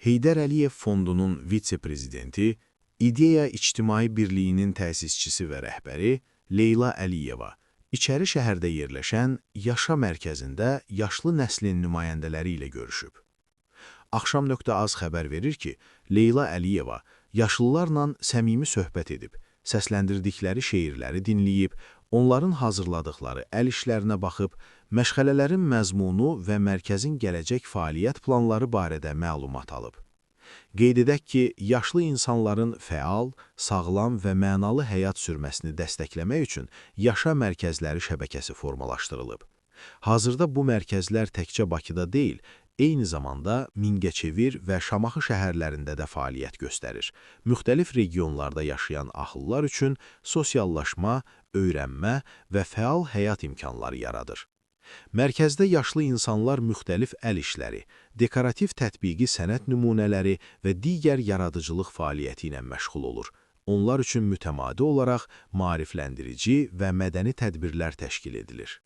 Heydər Əliyev Fondunun vitse-prezidenti, İdeya İctimai Birliyinin təsisçisi və rəhbəri Leyla Əliyeva İçəri şəhərdə yerləşən Yaşa mərkəzində yaşlı nəslin nümayəndələri ilə görüşüb. Axşam.az xəbər verir ki, Leyla Əliyeva yaşlılarla səmimi söhbət edib, səsləndirdikləri şeirləri dinləyib, onların hazırladıkları əl işlərinə baxıb, məşğələlərin məzmunu və mərkəzin gələcək fəaliyyət planları barədə məlumat alıb. Qeyd edək ki, yaşlı insanların fəal, sağlam və mənalı həyat sürməsini dəstəkləmək üçün Yaşa mərkəzləri şəbəkəsi formalaşdırılıb. Hazırda bu mərkəzlər təkcə Bakıda deyil, eyni zamanda Mingəçevir və Şamaxı şəhərlərində də fəaliyyət göstərir. Müxtəlif regionlarda yaşayan ahıllar üçün sosiallaşma, öyrənmə və fəal həyat imkanları yaradır. Mərkəzdə yaşlı insanlar müxtəlif əl işləri, dekorativ tətbiqi sənət nümunələri və digər yaradıcılıq fəaliyyəti ilə məşğul olur. Onlar üçün mütəmadi olaraq maarifləndirici və mədəni tədbirlər təşkil edilir.